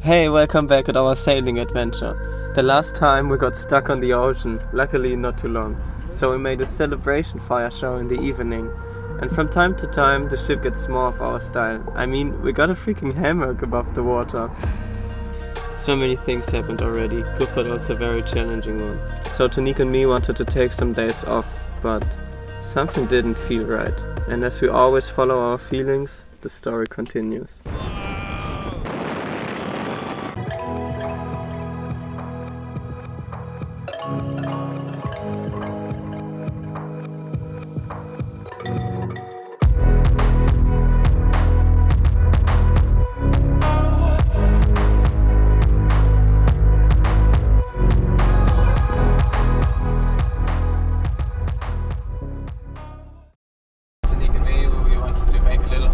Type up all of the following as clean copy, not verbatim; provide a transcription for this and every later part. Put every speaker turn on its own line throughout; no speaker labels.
Hey, welcome back at our sailing adventure. The last time we got stuck on the ocean, luckily not too long, so we made a celebration fire show in the evening. And from time to time the ship gets more of our style. I mean, we got a freaking hammock above the water. So many things happened already, good but also very challenging ones. So Tonique and me wanted to take some days off, but something didn't feel right. And as we always follow our feelings, the story continues.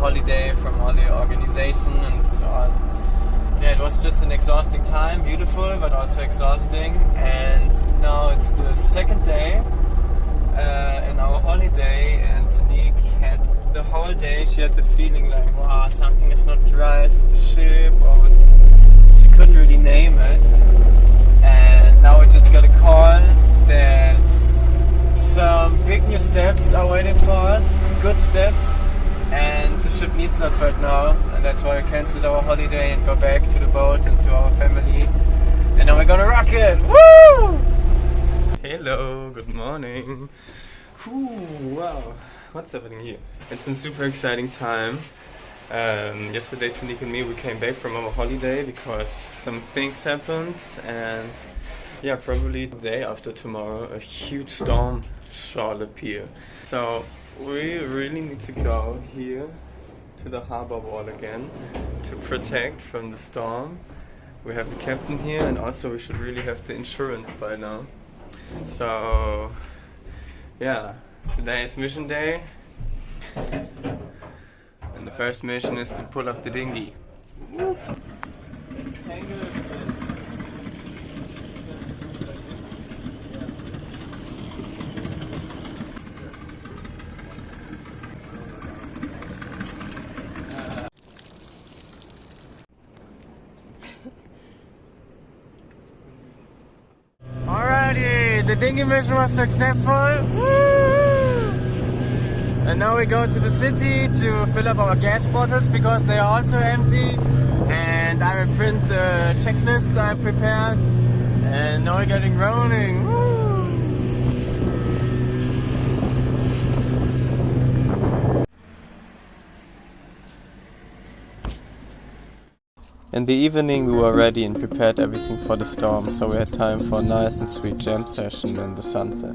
Holiday from all the organization and so on. Yeah, it was just an exhausting time, beautiful but also exhausting, and now it's the second day in our holiday, and Tonique had the whole day, she had the feeling like, wow, something is not right with the ship, she couldn't really name it, and now we just got a call that some big new steps are waiting for us, good steps. And the ship needs us right now, and that's why we cancelled our holiday and go back to the boat and to our family. And now we're gonna rock it! Woo! Hello, good morning. Whew, wow, what's happening here? It's a super exciting time. Yesterday, Tonique and me, we came back from our holiday because some things happened, and yeah, probably the day after tomorrow, a huge storm shall appear. So we really need to go here to the harbor wall again to protect from the storm. We have a captain here, and also we should really have the insurance by now. So yeah, today is mission day, and the first mission is to pull up the dinghy. Alrighty, the dinghy mission was successful. Woo! And now we go to the city to fill up our gas bottles because they are also empty. And I will print the checklists I prepared. And now we're getting rolling. Woo! In the evening we were ready and prepared everything for the storm, so we had time for a nice and sweet jam session in the sunset.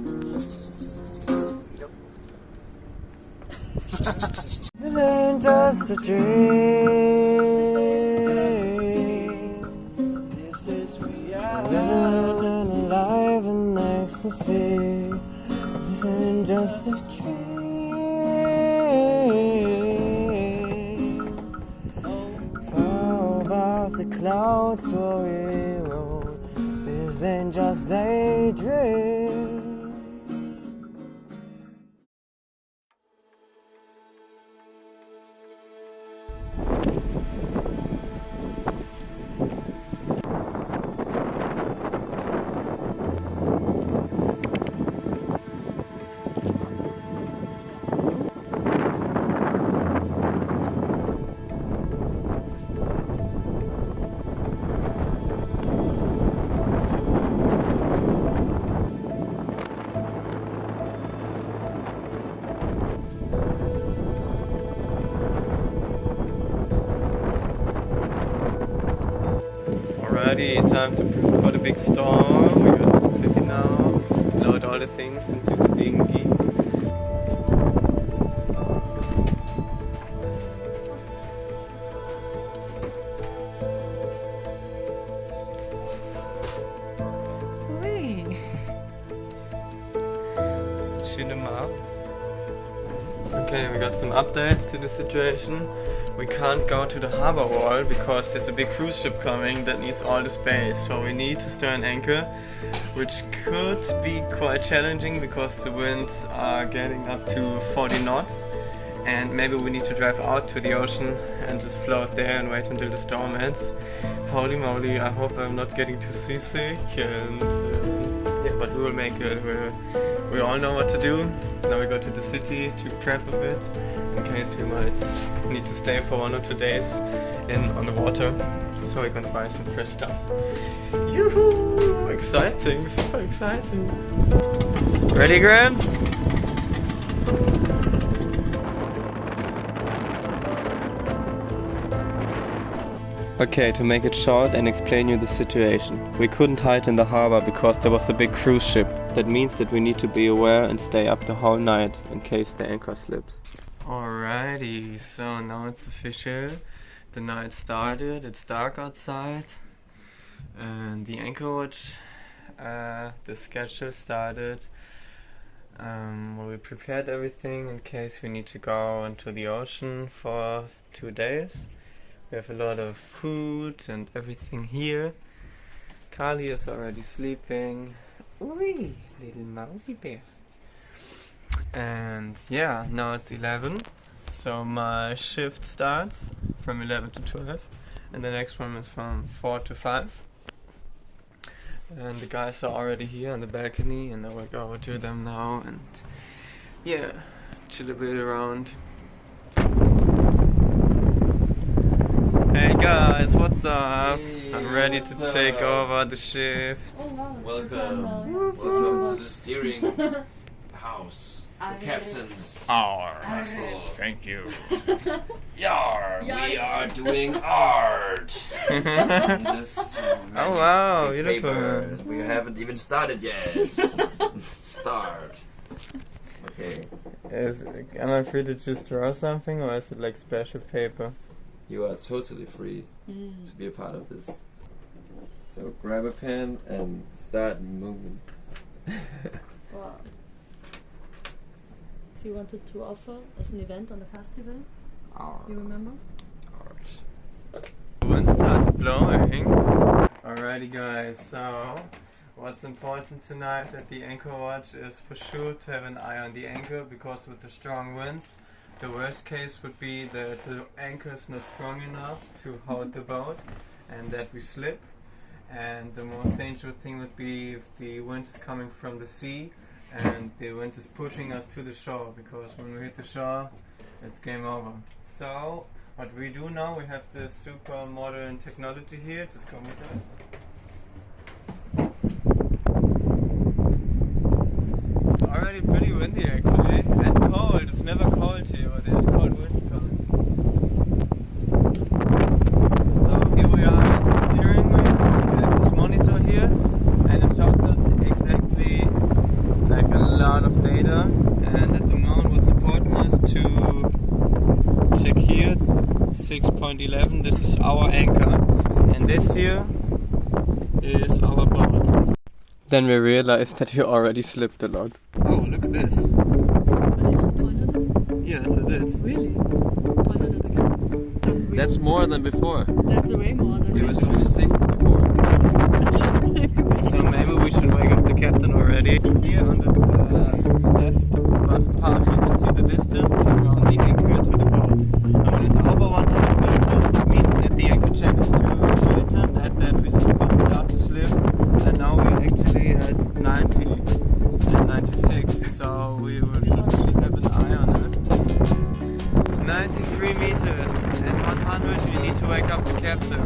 This ain't just a dream, this is reality. Living alive in ecstasy, this ain't just a dream. The clouds where we roll, this ain't just a dream. Alrighty, time for the big storm. We go to the city now, load all the things into the dinghy. Whee! Shoot 'em up. Okay, we got some updates to the situation. We can't go to the harbor wall because there's a big cruise ship coming that needs all the space. So we need to stay an anchor, which could be quite challenging because the winds are getting up to 40 knots. and maybe we need to drive out to the ocean and just float there and wait until the storm ends. Holy moly, I hope I'm not getting too seasick, and yeah, but we will make it. We all know what to do. Now we go to the city to prep a bit in case we might need to stay for 1 or 2 days on the water, so we can buy some fresh stuff. Yoo-hoo! Exciting, super exciting. Ready, Gramps? Okay, to make it short and explain you the situation. We couldn't hide in the harbor because there was a big cruise ship. That means that we need to be aware and stay up the whole night in case the anchor slips. Alrighty, so now it's official. The night started, it's dark outside. And the anchor watch, the schedule started. We prepared everything in case we need to go into the ocean for 2 days. We have a lot of food and everything here. Kali is already sleeping. Oi, little mousy bear. And yeah, now it's 11. So my shift starts from 11 to 12. And the next one is from 4 to 5. And the guys are already here on the balcony, and I will go over to them now and yeah, chill a bit around. Hey guys, what's up?
Hey,
I'm ready to take over the shift.
Oh, wow,
Welcome to the steering house, the captain's castle.
Thank you.
Yar, we are doing art. In this
Oh wow,
magic
beautiful.
paper. We haven't even started yet. Start. Okay,
Am I free to just draw something, or is it like special paper?
you are totally free to be a part of this. So grab a pen and start moving.
Wow. So you wanted to offer as an event on the festival, you remember?
Art.
Wind starts blowing. Alrighty guys, so what's important tonight at the anchor watch is for sure to have an eye on the anchor, because with the strong winds, the worst case would be that the anchor is not strong enough to hold the boat and that we slip. And the most dangerous thing would be if the wind is coming from the sea and the wind is pushing us to the shore, because when we hit the shore, it's game over. So what we do now, we have this super modern technology here. Just come with us. It's already pretty windy actually, and cold. It's never cold here, but there's cold winds coming. So here we are at the steering wheel. We have this monitor here, and it shows us exactly like a lot of data. And at the moment, what's important is to check here, 6.11. This is our anchor, and this here is our boat. Then we realized that we already slipped a lot. Oh, look at this.
Did you point at it?
Yes, I did.
Really? Point at it again. Then we-
That's more than before.
That's way more than
It
we
was
thought.
only 60 before.
So maybe we should wake up the captain already. Here on the left bottom part, you can see the distance from the anchor to the boat. And when it's over 100 meters, that means that the anchor chain is too straightened and that we could start to slip. And now we're actually at 90 and 96, so we should have an eye on it. 93 meters and 100, we need to wake up the captain.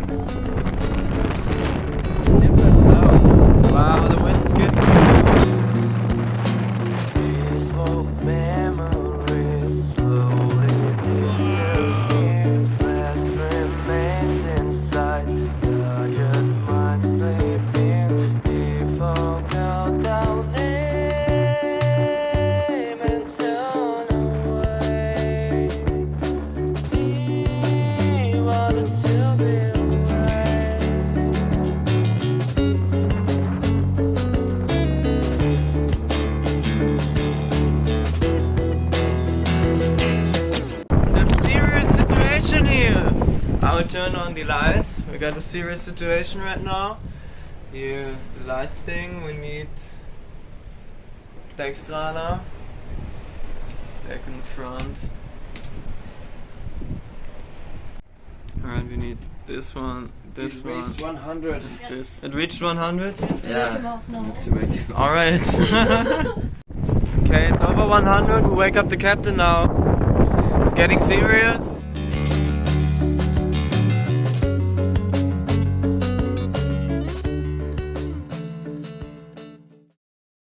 Wow, the wind is good.
Peaceful memories slowly disappear. Past remains inside. Tired mind sleeping. He forgot our name and turn away. He wanted to be right.
Some serious situation here. I will turn on the lights. We got a serious situation right now. Here's the light thing. We need Deckstrahler. Back in front. Alright, we need this one, this
It
one,
reached 100.
this. It reached 100?
Yeah.
Come off now.
Have to wake him up.
Alright. Okay, it's over 100. We wake up the captain now. It's getting serious.